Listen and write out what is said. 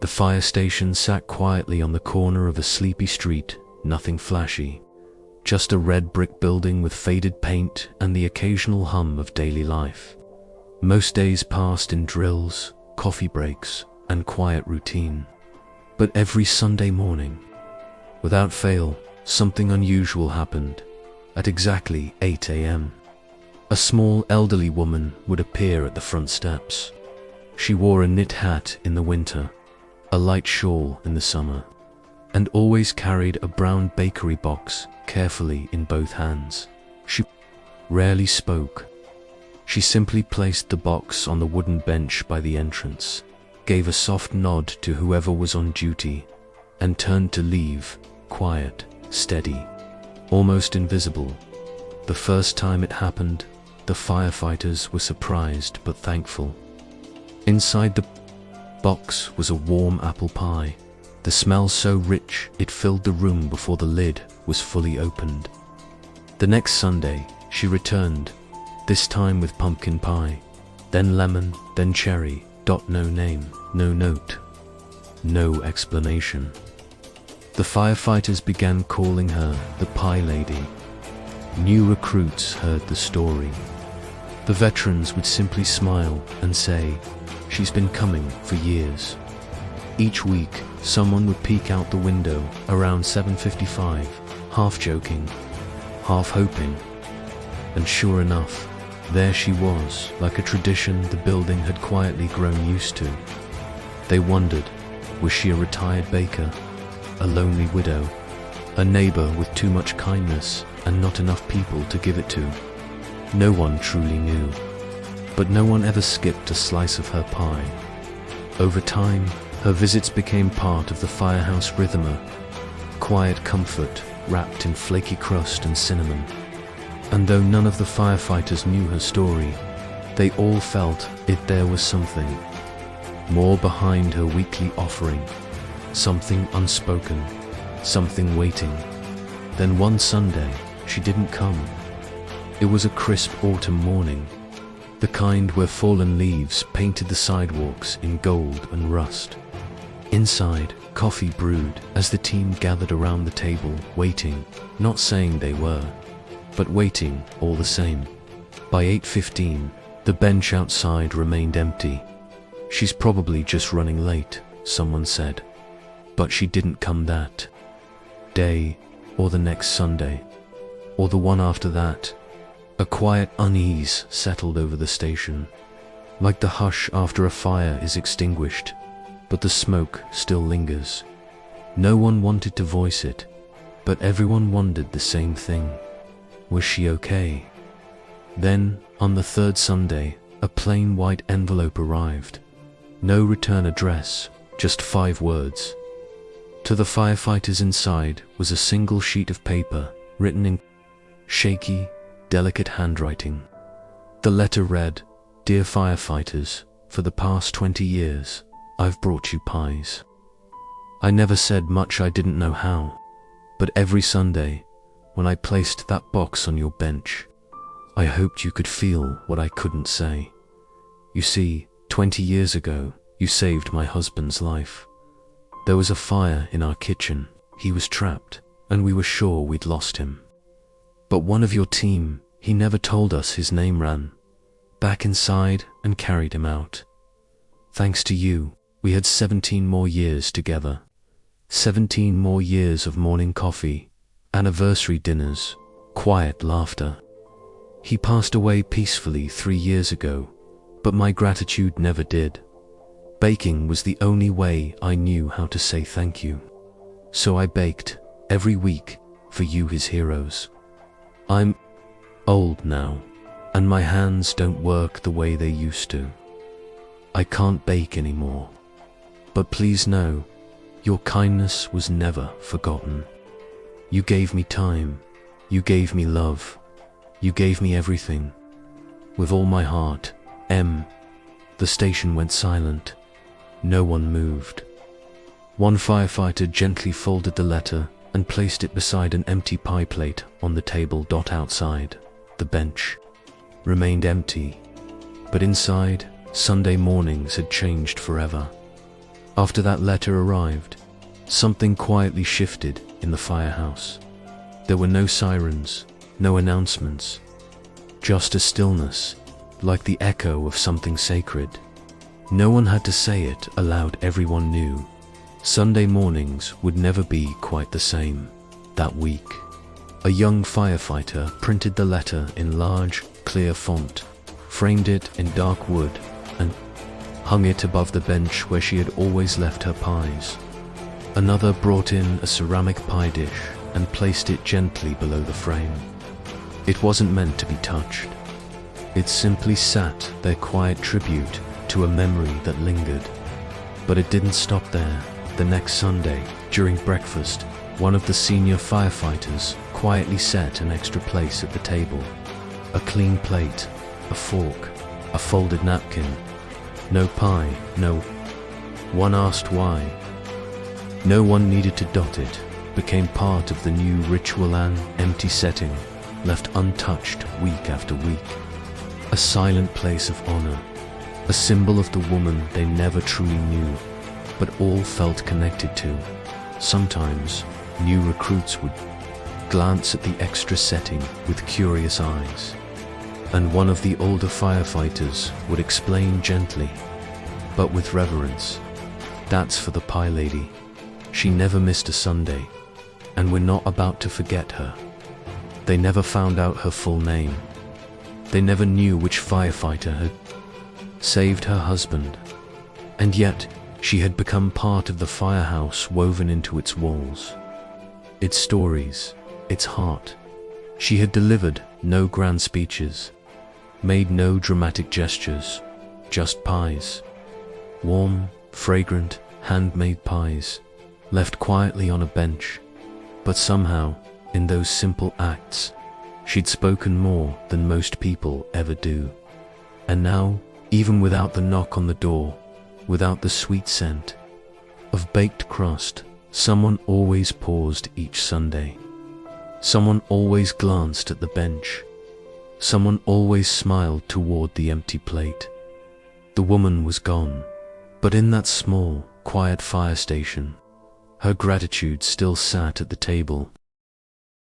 The fire station sat quietly on the corner of a sleepy street, nothing flashy. Just a red brick building with faded paint and the occasional hum of daily life. Most days passed in drills, coffee breaks, and quiet routine. But every Sunday morning, without fail, something unusual happened. At exactly 8 a.m., a small elderly woman would appear at the front steps. She wore a knit hat in the winter, a light shawl in the summer, and always carried a brown bakery box carefully in both hands. She rarely spoke. She simply placed the box on the wooden bench by the entrance, gave a soft nod to whoever was on duty, and turned to leave, quiet, steady, almost invisible. The first time it happened, the firefighters were surprised but thankful. Inside the box was a warm apple pie, the smell so rich it filled the room before the lid was fully opened. The next Sunday, she returned, this time with pumpkin pie, then lemon, then cherry. No name, no note, no explanation. The firefighters began calling her the Pie Lady. New recruits heard the story. The veterans would simply smile and say, "She's been coming for years." Each week, someone would peek out the window around 7:55, half joking, half hoping. And sure enough, there she was, like a tradition the building had quietly grown used to. They wondered, was she a retired baker, a lonely widow, a neighbor with too much kindness and not enough people to give it to? No one truly knew, but no one ever skipped a slice of her pie. Over time, her visits became part of the firehouse rhythm, quiet comfort wrapped in flaky crust and cinnamon. And though none of the firefighters knew her story, they all felt there was something more behind her weekly offering, something unspoken, something waiting. Then one Sunday, she didn't come. It was a crisp autumn morning, the kind where fallen leaves painted the sidewalks in gold and rust. Inside, coffee brewed as the team gathered around the table, waiting, not saying they were, but waiting all the same. By 8:15, the bench outside remained empty. "She's probably just running late," someone said. But she didn't come that day, or the next Sunday, or the one after that. A quiet unease settled over the station, like the hush after a fire is extinguished, but the smoke still lingers. No one wanted to voice it, but everyone wondered the same thing. Was she okay? Then, on the third Sunday, a plain white envelope arrived. No return address, just 5 words. To the firefighters inside was a single sheet of paper, written in shaky, delicate handwriting. The letter read, "Dear firefighters, for the past 20 years, I've brought you pies. I never said much, I didn't know how, but every Sunday, when I placed that box on your bench, I hoped you could feel what I couldn't say. You see, 20 years ago, you saved my husband's life. There was a fire in our kitchen, he was trapped, and we were sure we'd lost him. But one of your team, he never told us his name, ran back inside and carried him out. Thanks to you, we had 17 more years together. 17 more years of morning coffee, anniversary dinners, quiet laughter. He passed away peacefully 3 years ago, but my gratitude never did. Baking was the only way I knew how to say thank you. So I baked, every week, for you, his heroes. I'm old now, and my hands don't work the way they used to. I can't bake anymore. But please know, your kindness was never forgotten. You gave me time, you gave me love, you gave me everything. With all my heart, M." The station went silent. No one moved. One firefighter gently folded the letter and placed it beside an empty pie plate on the table. Outside, the bench remained empty, but inside, Sunday mornings had changed forever. After that letter arrived, something quietly shifted in the firehouse. There were no sirens, no announcements, just a stillness, like the echo of something sacred. No one had to say it aloud, everyone knew. Sunday mornings would never be quite the same. That week, a young firefighter printed the letter in large, clear font, framed it in dark wood, and hung it above the bench where she had always left her pies. Another brought in a ceramic pie dish and placed it gently below the frame. It wasn't meant to be touched. It simply sat there, quiet tribute to a memory that lingered. But it didn't stop there. The next Sunday, during breakfast, one of the senior firefighters quietly set an extra place at the table. A clean plate, a fork, a folded napkin. No pie, no. One asked why. No one needed to dot it. Became part of the new ritual, an empty setting, left untouched week after week. A silent place of honor, a symbol of the woman they never truly knew, but all felt connected to. Sometimes, new recruits would glance at the extra setting with curious eyes, and one of the older firefighters would explain gently, but with reverence, "That's for the pie lady. She never missed a Sunday, and we're not about to forget her." They never found out her full name. They never knew which firefighter had saved her husband, and yet she had become part of the firehouse, woven into its walls, its stories, its heart. She had delivered no grand speeches, made no dramatic gestures, just pies. Warm, fragrant, handmade pies, left quietly on a bench. But somehow, in those simple acts, she'd spoken more than most people ever do. And now, even without the knock on the door, without the sweet scent of baked crust, someone always paused each Sunday. Someone always glanced at the bench. Someone always smiled toward the empty plate. The woman was gone, but in that small, quiet fire station, her gratitude still sat at the table.